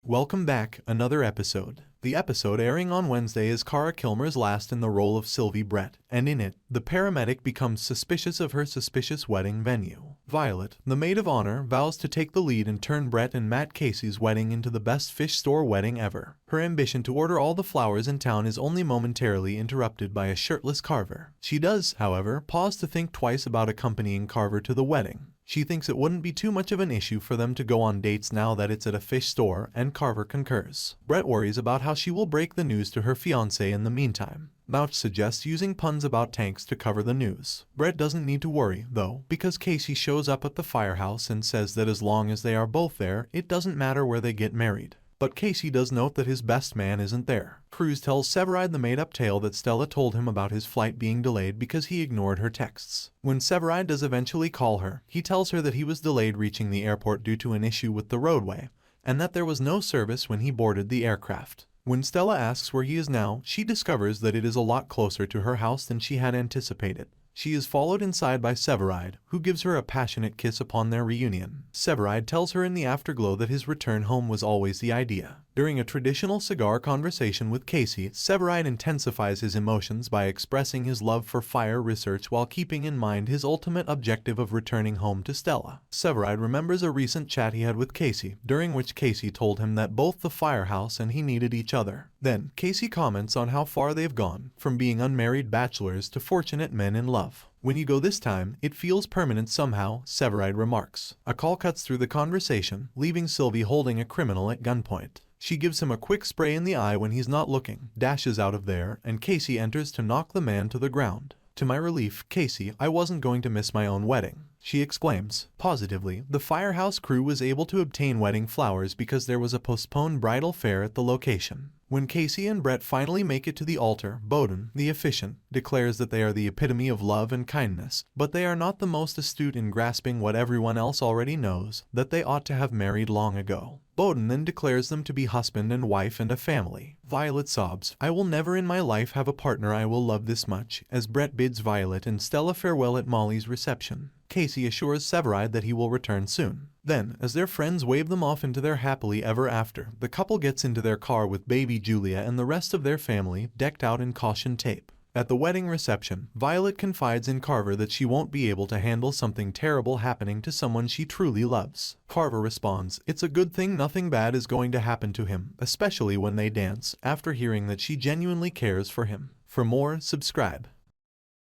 Welcome back, another episode. The episode airing on Wednesday is Kara Killmer's last in the role of Sylvie Brett, and in it, the paramedic becomes suspicious of her suspicious wedding venue. Violet, the maid of honor, vows to take the lead and turn Brett and Matt Casey's wedding into the best fish store wedding ever. Her ambition to order all the flowers in town is only momentarily interrupted by a shirtless Carver. She does, however, pause to think twice about accompanying Carver to the wedding. She thinks it wouldn't be too much of an issue for them to go on dates now that it's at a fish store, and Carver concurs. Brett worries about how she will break the news to her fiancé in the meantime. Mouch suggests using puns about tanks to cover the news. Brett doesn't need to worry, though, because Casey shows up at the firehouse and says that as long as they are both there, it doesn't matter where they get married. But Casey does note that his best man isn't there. Cruz tells Severide the made-up tale that Stella told him about his flight being delayed because he ignored her texts. When Severide does eventually call her, he tells her that he was delayed reaching the airport due to an issue with the roadway, and that there was no service when he boarded the aircraft. When Stella asks where he is now, she discovers that it is a lot closer to her house than she had anticipated. She is followed inside by Severide, who gives her a passionate kiss upon their reunion. Severide tells her in the afterglow that his return home was always the idea. During a traditional cigar conversation with Casey, Severide intensifies his emotions by expressing his love for fire research while keeping in mind his ultimate objective of returning home to Stella. Severide remembers a recent chat he had with Casey, during which Casey told him that both the firehouse and he needed each other. Then, Casey comments on how far they've gone, from being unmarried bachelors to fortunate men in love. When you go this time, it feels permanent somehow, Severide remarks. A call cuts through the conversation, leaving Sylvie holding a criminal at gunpoint. She gives him a quick spray in the eye when he's not looking, dashes out of there, and Casey enters to knock the man to the ground. To my relief, Casey, I wasn't going to miss my own wedding, she exclaims. Positively, the firehouse crew was able to obtain wedding flowers because there was a postponed bridal fair at the location. When Casey and Brett finally make it to the altar, Bowden, the officiant, declares that they are the epitome of love and kindness, but they are not the most astute in grasping what everyone else already knows, that they ought to have married long ago. Bowden then declares them to be husband and wife and a family. Violet sobs, I will never in my life have a partner I will love this much, as Brett bids Violet and Stella farewell at Molly's reception. Casey assures Severide that he will return soon. Then, as their friends wave them off into their happily ever after, the couple gets into their car with baby Julia and the rest of their family, decked out in caution tape. At the wedding reception, Violet confides in Carver that she won't be able to handle something terrible happening to someone she truly loves. Carver responds, it's a good thing nothing bad is going to happen to him, especially when they dance, after hearing that she genuinely cares for him. For more, subscribe.